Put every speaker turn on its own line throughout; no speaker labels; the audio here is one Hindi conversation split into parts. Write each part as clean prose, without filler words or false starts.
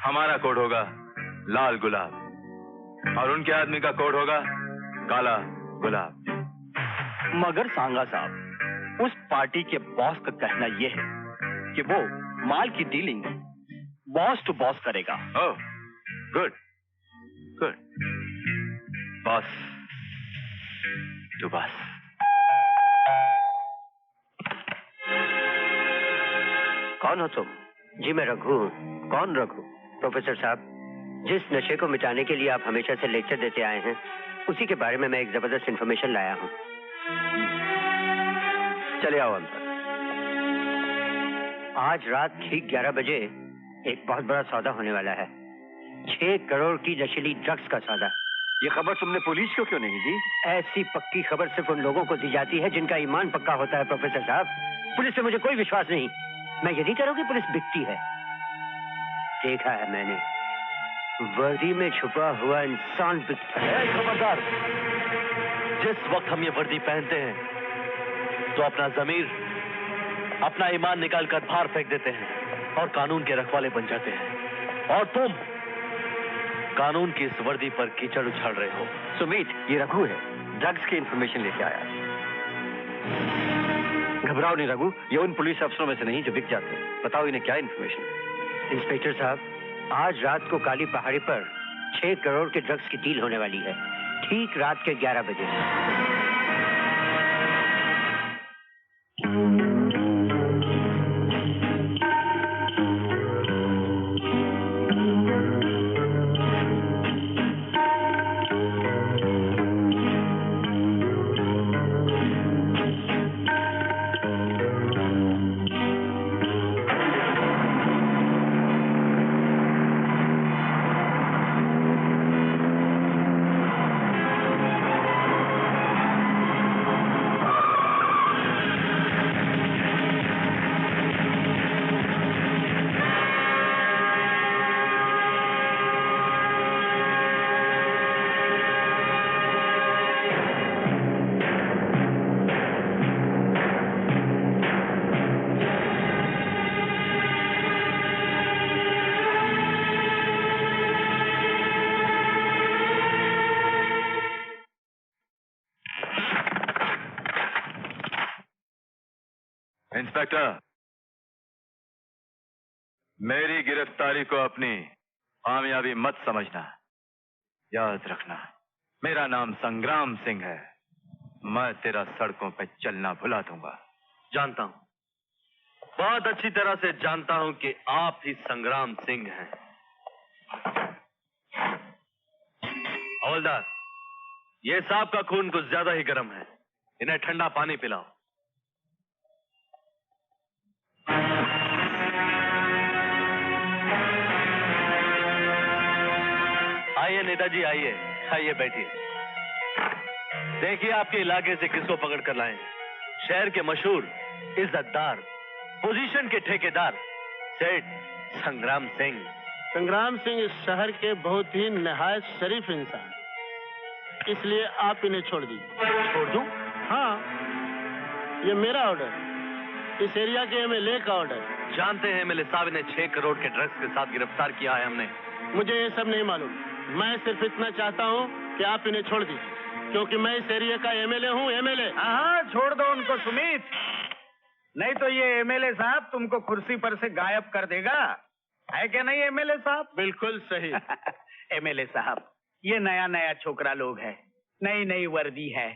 हमारा कोड होगा लाल गुलाब और उनके आदमी का कोड होगा काला गुलाब।
मगर सांगा साहब, उस पार्टी के बॉस का कहना यह है कि वो माल की डीलिंग बॉस टू बॉस करेगा।
Oh, good good, boss to boss.
कौन हो तुम? जी मैं रघु। कौन रघु? प्रोफेसर साहब, जिस नशे को मिटाने के लिए आप हमेशा से लेक्चर देते आए हैं, उसी के बारे में मैं एक जबरदस्त इंफॉर्मेशन लाया हूं। चले आओ अंदर। आज रात ठीक 11 बजे एक बहुत बड़ा सौदा होने वाला है। 6 करोड़ की नशीली ड्रग्स का सौदा।
ये खबर तुमने पुलिस को क्यों नहीं दी?
ऐसी पक्की खबर सिर्फ उन लोगों को दी जाती है जिनका ईमान पक्का होता है प्रोफेसर साहब। पुलिस पे मुझे कोई विश्वास नहीं। मैं ये नहीं कह रहा हूं कि पुलिस बिकती है। देखा है मैंने, वर्दी में छुपा हुआ इंसान बिकता है।
खबरदार, जिस वक्त हम ये वर्दी पहनते हैं तो अपना जमीर, अपना ईमान निकाल कर बाहर फेंक देते हैं और कानून के रखवाले बन जाते हैं। और तुम कानून की इस वर्दी पर कीचड़ उछाल रहे हो।
सुमित, ये रघु है, ड्रग्स की इंफॉर्मेशन लेके आया।
घबराओ नहीं रघु, ये उन पुलिस अफसरों में से नहीं जो बिक जाते हैं। बताओ इन्हें क्या इंफॉर्मेशन?
इंस्पेक्टर साहब, आज रात को काली पहाड़ी पर 6 करोड़ के ड्रग्स की डील होने वाली है, ठीक रात के 11 बजे।
इंस्पेक्टर, मेरी गिरफ्तारी को अपनी कामयाबी मत समझना। याद रखना, मेरा नाम संग्राम सिंह है। मैं तेरा सड़कों पे चलना भुला दूंगा।
जानता हूं, बहुत अच्छी तरह से जानता हूं कि आप ही संग्राम सिंह हैं। हवलदार, ये सांप का खून कुछ ज्यादा ही गर्म है, इन्हें ठंडा पानी पिलाओ। आइए नेताजी, आइए आइए, बैठिए। देखिए आपके इलाके से किसको पकड़ कर लाए। शहर के मशहूर, इज्जतदार, पोजीशन के ठेकेदार सेठ संग्राम सिंह।
संग्राम सिंह इस शहर के बहुत ही नहायत शरीफ इंसान, इसलिए आप इन्हें छोड़ दीजिए।
छोड़ दूं?
हाँ, ये मेरा ऑर्डर, इस एरिया के एमएलए का ऑर्डर।
जानते हैं एमएलए साहब, इन्हें 6 करोड़ के ड्रग्स के साथ गिरफ्तार किया है हमने।
मुझे ये सब नहीं मालूम, मैं सिर्फ इतना चाहता हूँ कि आप इन्हें छोड़ दीजिए, क्योंकि मैं इस एरिया का एमएलए हूँ। एमएलए।
हाँ, छोड़ दो उनको सुमित, नहीं तो ये एमएलए साहब तुमको कुर्सी पर से गायब कर देगा। है क्या नहीं एमएलए साहब?
बिल्कुल सही।
एमएलए साहब, ये नया नया छोकरा लोग है, नई नई वर्दी है,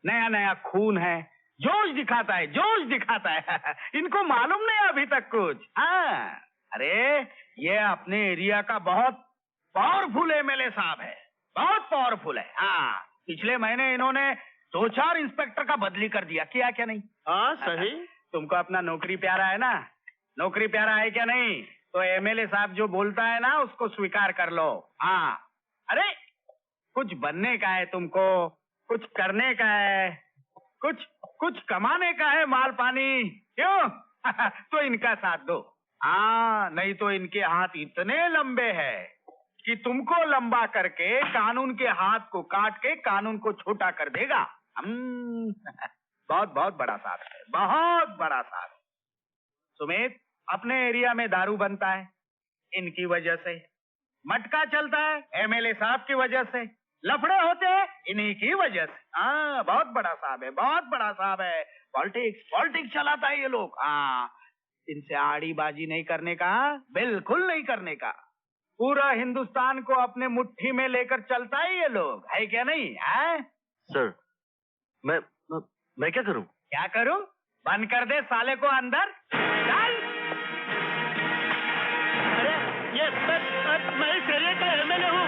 नया नया खून है, जोश दिखाता है, जोश दिखाता है। इनको मालूम नहीं अभी तक कुछ। हाँ, अरे ये अपने एरिया का बहुत पावरफुल एमएलए साहब है, बहुत पावरफुल है। हाँ, पिछले महीने इन्होंने 2-4 इंस्पेक्टर का बदली कर दिया। किया क्या नहीं?
हाँ सही।
तुमको अपना नौकरी प्यारा है ना? नौकरी प्यारा है क्या नहीं? तो एमएलए साहब जो बोलता है ना, उसको स्वीकार कर लो। हाँ, अरे कुछ बनने का है तुमको, कुछ करने का है, कुछ कमाने का है, माल पानी, क्यों? तो इनका साथ दो। हाँ, नहीं तो इनके हाथ इतने लंबे हैं कि तुमको लंबा करके कानून के हाथ को काट के कानून को छोटा कर देगा। बहुत बहुत बड़ा साथ है, बहुत बड़ा साथ। सुमित, अपने एरिया में दारू बनता है इनकी वजह से, मटका चलता है एमएलए साहब की वजह से, लफड़े होते हैं इन्हीं की वजह से। हाँ, बहुत बड़ा साहब है, बहुत बड़ा साहब है। पॉलिटिक्स चलाता है ये लोग। हाँ, इनसे आड़ीबाजी नहीं करने का, बिल्कुल नहीं करने का। पूरा हिंदुस्तान को अपने मुट्ठी में लेकर चलता है ये लोग, है क्या नहीं है?
सर, मैं क्या करूं?
क्या करूं? बंद कर दे साले को अंदर। चल।
अरे ये मैं इस एरिया का एमएलए हूँ।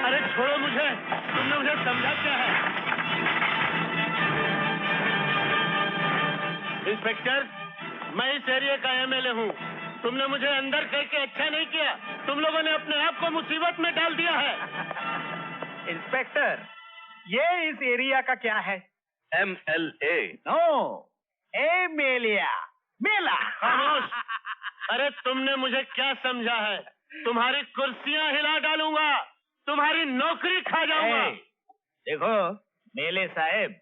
अरे छोड़ो मुझे, तुमने मुझे समझा क्या है? इंस्पेक्टर, मैं इस एरिया का एमएलए हूँ। तुमने मुझे अंदर कह के अच्छा नहीं किया। तुम लोगों ने अपने आप को मुसीबत में डाल दिया है।
इंस्पेक्टर, ये इस एरिया का क्या है?
MLA।
नो, एमेलिया मेला।
खामोश। अरे तुमने मुझे क्या समझा है? तुम्हारी कुर्सियां हिला डालूंगा, तुम्हारी नौकरी खा जाऊंगा।
देखो मेले साहब,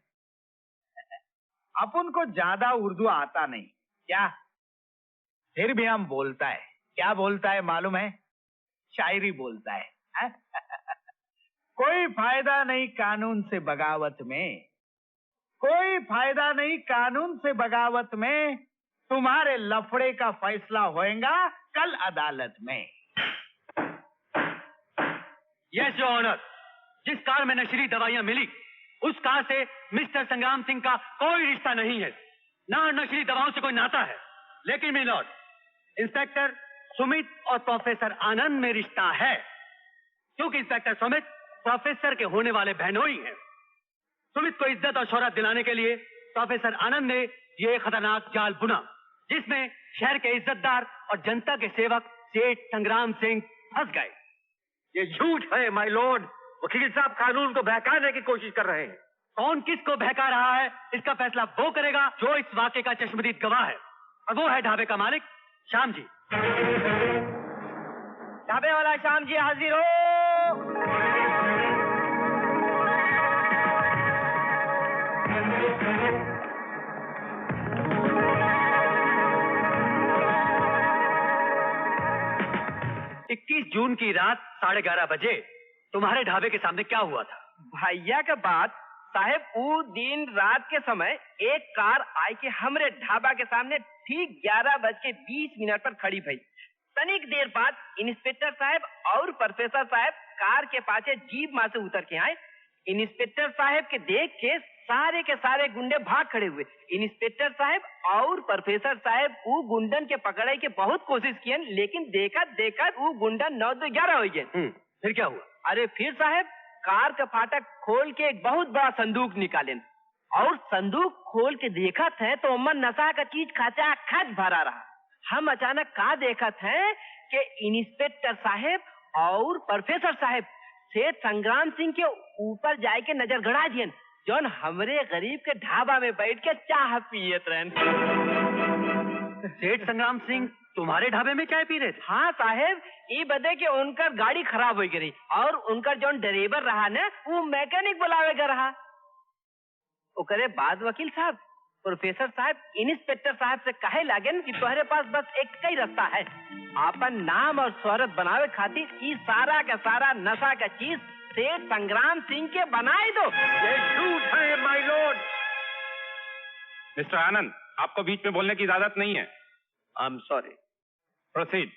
अपन को ज्यादा उर्दू आता नहीं क्या, फिर भी हम बोलता है। क्या बोलता है मालूम है? शायरी बोलता है। कोई फायदा नहीं कानून से बगावत में, कोई फायदा नहीं कानून से बगावत में, तुम्हारे लफड़े का फैसला होएगा कल अदालत में।
यस योर ऑनर, जिस कार में नशीली दवाइयां मिली उस कार से मिस्टर संग्राम सिंह का कोई रिश्ता नहीं है, ना नशीली दवाओं से कोई नाता है। लेकिन मिलॉर्ड, इंस्पेक्टर सुमित और प्रोफेसर आनंद में रिश्ता है, क्योंकि इंस्पेक्टर सुमित प्रोफेसर के होने वाले बहनोई हैं। सुमित को इज्जत और शोहरत दिलाने के लिए प्रोफेसर आनंद ने ये खतरनाक जाल बुना, जिसमें शहर के इज्जतदार और जनता के सेवक सेठ संग्राम सिंह फंस गए। ये झूठ है माय लॉर्ड। वकील साहब कानून को बहकाने की कोशिश कर रहे हैं। कौन किसको बहका रहा है इसका फैसला वो करेगा जो इस वाकये का चश्मदीद गवाह है, और वो है ढाबे का मालिक श्याम जी। ढाबे वाला श्याम जी हाजिर हो। 21 जून की रात 11:30 बजे तुम्हारे ढाबे के सामने क्या हुआ था?
भैया के बाद साहेब, वो दिन रात के समय एक कार आई के हमरे ढाबा के सामने ठीक 11:20 पर खड़ी भई। तनिक देर बाद इंस्पेक्टर साहब और प्रोफेसर साहब कार के पाछे जीप में से उतर के आए। इंस्पेक्टर साहब के देख के सारे गुंडे भाग खड़े हुए। इंस्पेक्टर साहब और प्रोफेसर साहब वो गुंडन के पकड़े के बहुत कोशिश किए, लेकिन देखा वो गुंडन 9-11 हो गए।
फिर क्या हुआ?
अरे फिर साहब, कार का फाटक खोल के एक बहुत बड़ा संदूक निकाले और संदूक खोल के देखा थे तो उमन नशा का चीज खाचा खच भरा रहा। हम अचानक का देखा थे कि इंस्पेक्टर साहब और प्रोफेसर साहब सेठ संग्राम सिंह के ऊपर जाए के नजर गड़ा दिए, जौन हमरे गरीब के ढाबा में बैठ के चाह पियत रहन।
सेठ संग्राम सिंह तुम्हारे ढाबे में चाय पी रहे थे?
हाँ साहेब, ये बदे के उनकर गाड़ी खराब हो गई और उनकर जौन ड्राइवर रहा ना वो मैकेनिक बुलावेगा रहा। ओकरे बाद वकील साहब प्रोफेसर साहब इंस्पेक्टर साहब से कहे लागेन कि तुम्हारे पास बस एक ही रास्ता है, आपन नाम और शोहरत बनावे खातिर ई सारा का सारा नशा का चीज सेठ संग्राम सिंह के बनाए दो।
ये झूठ है माय लॉर्ड।
मिस्टर आनंद, आपको बीच में बोलने की इजाजत नहीं है।
I am sorry.
प्रोसीड।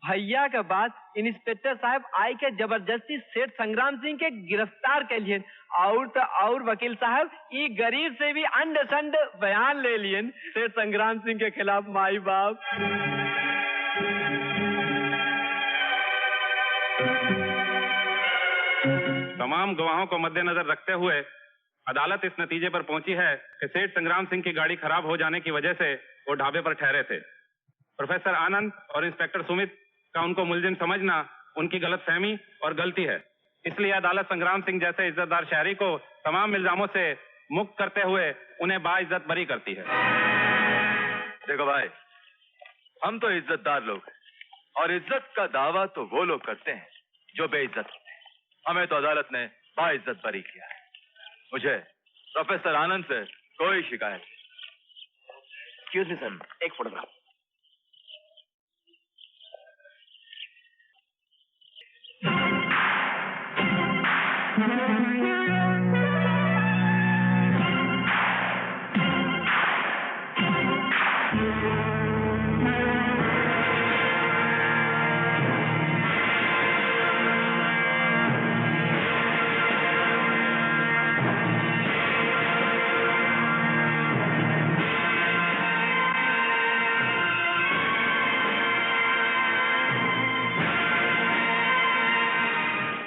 भैया के बाद इंस्पेक्टर साहब आई के जबरदस्ती सेठ संग्राम सिंह के गिरफ्तार के लिए और तो और वकील साहब ये गरीब से भी अंड संड बयान ले लिए सेठ संग्राम सिंह के खिलाफ। माई बाप,
तमाम गवाहों को मद्देनजर रखते हुए अदालत इस नतीजे पर पहुंची है कि सेठ संग्राम सिंह की गाड़ी खराब हो जाने की वजह से वो ढाबे पर ठहरे थे। प्रोफेसर आनंद और इंस्पेक्टर सुमित का उनको मुलजिम समझना उनकी गलतफहमी और गलती है। इसलिए अदालत संग्राम सिंह जैसे इज्जतदार शहरी को तमाम इल्जामों से मुक्त करते हुए उन्हें बाइज्जत बरी करती है।
देखो भाई, हम तो इज्जतदार लोग हैं और इज्जत का दावा तो वो लोग करते हैं जो बेइज्जत होते हैं। हमें तो अदालत ने बाइज्जत बरी किया है। मुझे प्रोफेसर आनंद से कोई शिकायत नहीं।
एक्सक्यूज मी सर, एक फोटोग्राफ।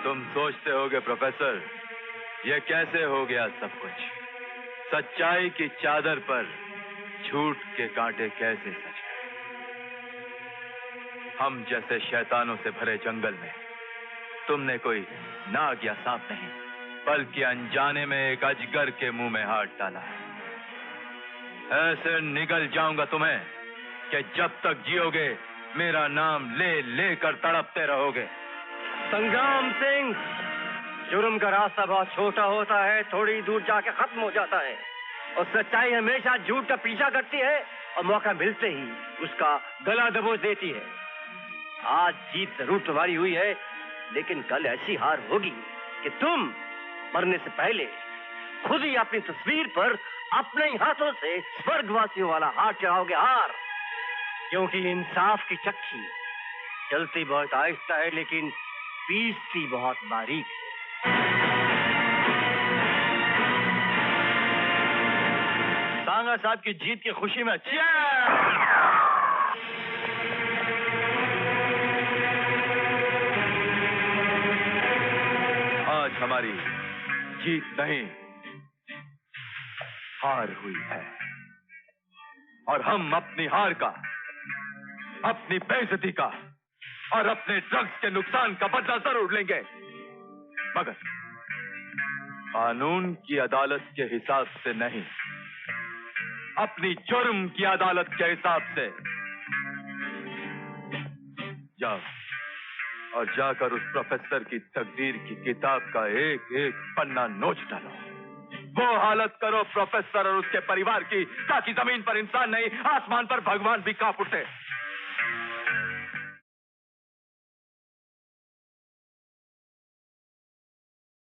तुम सोचते होगे प्रोफेसर, ये कैसे हो गया सब कुछ? सच्चाई की चादर पर झूठ के कांटे कैसे सज गए? हम जैसे शैतानों से भरे जंगल में तुमने कोई नाग या सांप नहीं, बल्कि अनजाने में एक अजगर के मुंह में हाथ डाला है। ऐसे निगल जाऊंगा तुम्हें कि जब तक जियोगे मेरा नाम ले लेकर तड़पते रहोगे।
संग्राम सिंह, जुर्म का रास्ता बहुत छोटा होता है, थोड़ी दूर जाके खत्म हो जाता है, और सच्चाई हमेशा झूठ का पीछा करती है और मौका मिलते ही उसका गला दबोच देती है। आज जीत जरूर तुम्हारी हुई है, लेकिन कल ऐसी हार होगी कि तुम मरने से पहले खुद ही अपनी तस्वीर पर अपने ही हाथों से स्वर्गवासियों वाला हाथ चढ़ाओगे। हार, क्योंकि इंसाफ की चक्की चलती बहुत आहिस्ता है, लेकिन पीसती बहुत बारीक है।
सांगा साहब की जीत की खुशी में आज हमारी जीत नहीं, हार हुई है, और हम अपनी हार का, अपनी बेइज्जती का और अपने ड्रग्स के नुकसान का बदला जरूर लेंगे, मगर कानून की अदालत के हिसाब से नहीं, अपनी जुर्म की अदालत के हिसाब से। जाओ और जाकर उस प्रोफेसर की तकदीर की किताब का एक एक पन्ना नोच डालो। वो हालत करो प्रोफेसर और उसके परिवार की, ताकि जमीन पर इंसान नहीं, आसमान पर भगवान भी कांप उठे।